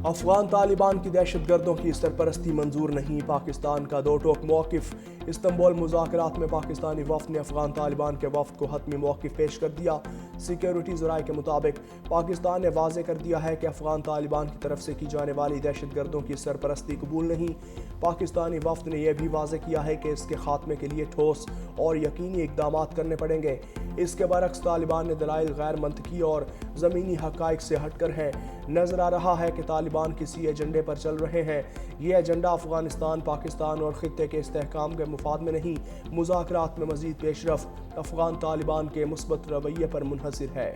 افغان طالبان کی دہشت گردوں کی سرپرستی منظور نہیں، پاکستان کا دو ٹوک موقف۔ استنبول مذاکرات میں پاکستانی وفد نے افغان طالبان کے وفد کو حتمی موقف پیش کر دیا۔ سیکیورٹی ذرائع کے مطابق پاکستان نے واضح کر دیا ہے کہ افغان طالبان کی طرف سے کی جانے والی دہشت گردوں کی سرپرستی قبول نہیں۔ پاکستانی وفد نے یہ بھی واضح کیا ہے کہ اس کے خاتمے کے لیے ٹھوس اور یقینی اقدامات کرنے پڑیں گے۔ اس کے برعکس طالبان نے دلائل غیر منطقی اور زمینی حقائق سے ہٹ کر ہیں۔ نظر آ رہا ہے کہ طالبان کسی ایجنڈے پر چل رہے ہیں۔ یہ ایجنڈا افغانستان، پاکستان اور خطے کے استحکام کے مفاد میں نہیں۔ مذاکرات میں مزید پیش رفت افغان طالبان کے مثبت رویے پر منحصر ہے۔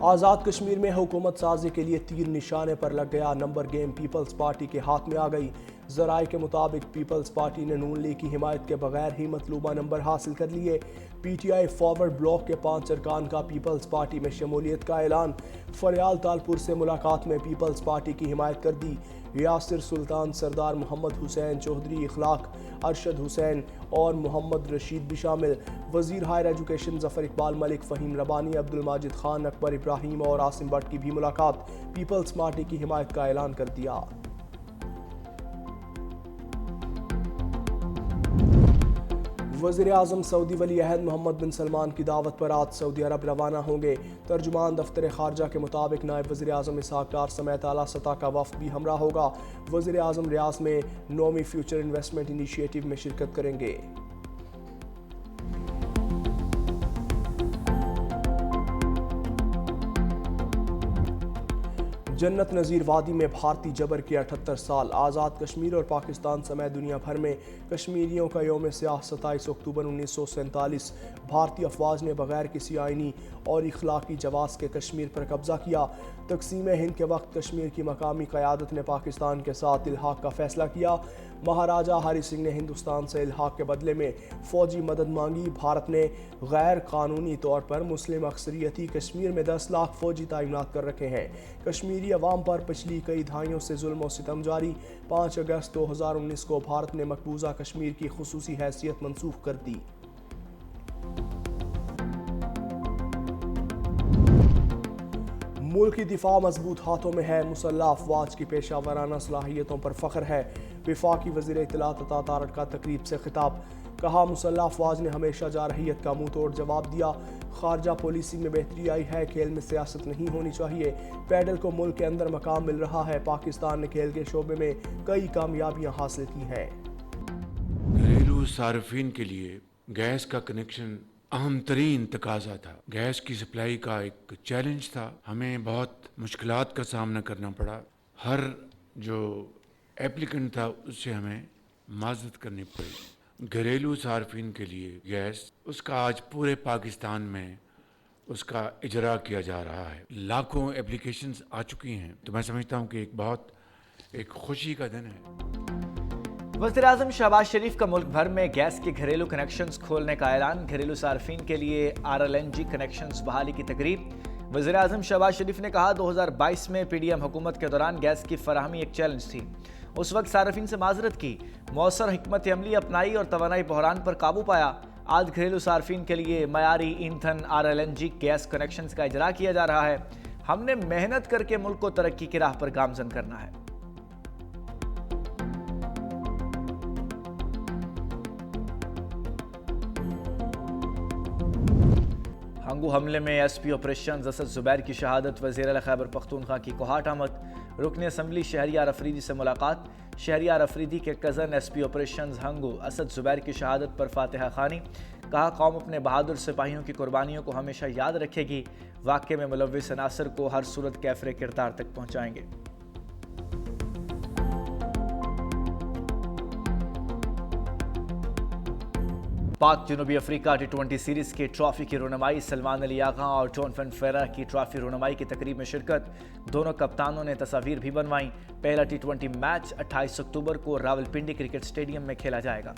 آزاد کشمیر میں حکومت سازی کے لیے تیر نشانے پر لگ گیا، نمبر گیم پیپلز پارٹی کے ہاتھ میں آ گئی۔ ذرائع کے مطابق پیپلز پارٹی نے نون لیگ کی حمایت کے بغیر ہی مطلوبہ نمبر حاصل کر لیے۔ P T I forward block کے 5 ارکان کا پیپلز پارٹی میں شمولیت کا اعلان۔ فریال تالپور سے ملاقات میں پیپلز پارٹی کی حمایت کر دی۔ یاسر سلطان سردار، محمد حسین چودھری اخلاق، ارشد حسین اور محمد رشید بھی شامل۔ وزیر ہائر ایجوکیشن ظفر اقبال ملک، فہیم ربانی، عبد الماجد خان، اکبر ابراہیم اور عاصم بٹ کی بھی ملاقات۔ پیپلز پارٹی کی حمایت کا اعلان کر دیا۔ وزیر اعظم سعودی ولی عہد محمد بن سلمان کی دعوت پر آج سعودی عرب روانہ ہوں گے۔ ترجمان دفتر خارجہ کے مطابق نائب وزیر اعظم اسحاق ڈار سمیت اعلیٰ سطح کا وفد بھی ہمراہ ہوگا۔ وزیر اعظم ریاض میں 9ویں فیوچر انویسٹمنٹ انیشیٹو میں شرکت کریں گے۔ جنت نظیر وادی میں بھارتی جبر کے 78 سال۔ آزاد کشمیر اور پاکستان سمیت دنیا بھر میں کشمیریوں کا یوم سیاہ 27 اکتوبر 1947 بھارتی افواج نے بغیر کسی آئینی اور اخلاقی جواز کے کشمیر پر قبضہ کیا۔ تقسیم ہند کے وقت کشمیر کی مقامی قیادت نے پاکستان کے ساتھ الحاق کا فیصلہ کیا۔ مہاراجہ ہری سنگھ نے ہندوستان سے الحاق کے بدلے میں فوجی مدد مانگی۔ بھارت نے غیر قانونی طور پر مسلم اکثریتی کشمیر میں 10 لاکھ فوجی تعینات کر رکھے ہیں۔ کشمیری عوام پر پچھلی کئی دہائیوں سے ظلم و ستم جاری۔ 5 اگست 2019 کو بھارت نے مقبوضہ کشمیر کی خصوصی حیثیت منسوخ کر دی۔ ملک کی دفاع مضبوط ہاتھوں میں ہے، مسلح افواج کی پیشہ ورانہ صلاحیتوں پر فخر ہے۔ وفاقی وزیر اطلاعات عطا تارڑ کا تقریب سے خطاب، کہا مسلح افواج نے ہمیشہ جارحیت کا منہ توڑ جواب دیا۔ خارجہ پالیسی میں بہتری آئی ہے، کھیل میں سیاست نہیں ہونی چاہیے۔ پیڈل کو ملک کے اندر مقام مل رہا ہے، پاکستان نے کھیل کے شعبے میں کئی کامیابیاں حاصل کی ہیں۔ گھریلو صارفین کے لیے گیس کا کنیکشن اہم ترین تقاضا تھا۔ گیس کی سپلائی کا ایک چیلنج تھا، ہمیں بہت مشکلات کا سامنا کرنا پڑا۔ ہر جو ایپلیکنٹ تھا اس سے ہمیں معذرت کرنی پڑی۔ گھریلو صارفین کے لیے گیس، اس کا آج پورے پاکستان میں اس کا اجرا کیا جا رہا ہے۔ لاکھوں ایپلیکیشنز آ چکی ہیں، تو میں سمجھتا ہوں کہ ایک خوشی کا دن ہے۔ وزیر اعظم شہباز شریف کا ملک بھر میں گیس کے گھریلو کنیکشنز کھولنے کا اعلان، گھریلو صارفین کے لیے RLNG کنیکشنز بحالی کی تقریب۔ وزیر اعظم شہباز شریف نے کہا 2022 میں PDM حکومت کے دوران گیس کی فراہمی ایک چیلنج تھی، اس وقت صارفین سے معذرت کی، مؤثر حکمت عملی اپنائی اور توانائی بحران پر قابو پایا۔ آج گھریلو صارفین کے لیے معیاری ایندھن RLNG گیس کنیکشنز کا اجرا کیا جا رہا ہے۔ ہم نے محنت کر کے ملک کو ترقی کی راہ پر گامزن کرنا ہے۔ ہنگو حملے میں SP آپریشنز اسد زبیر کی شہادت، وزیر اعلیٰ خیبر پختونخوا کی کوہاٹ آمد، رکن اسمبلی شہریار افریدی سے ملاقات، شہریار افریدی کے cousin SP operations Hangu Asad Zubair کی شہادت پر فاتحہ خوانی، کہا قوم اپنے بہادر سپاہیوں کی قربانیوں کو ہمیشہ یاد رکھے گی، واقعے میں ملوث عناصر کو ہر صورت کیفر کردار تک پہنچائیں گے۔ پاک جنوبی افریقہ T20 سیریز کے ٹرافی کی رونمائی، سلمان علی آغا اور جون فن فیرا کی ٹرافی رونمائی کی تقریب میں شرکت، دونوں کپتانوں نے تصاویر بھی بنوائیں۔ پہلا T20 میچ 28 اکتوبر کو راولپنڈی کرکٹ سٹیڈیم میں کھیلا جائے گا۔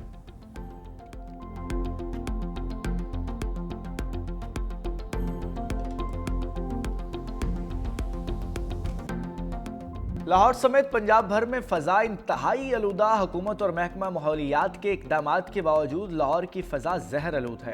لاہور سمیت پنجاب بھر میں فضا انتہائی آلودہ، حکومت اور محکمہ ماحولیات کے اقدامات کے باوجود لاہور کی فضا زہر آلود ہے۔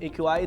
AQI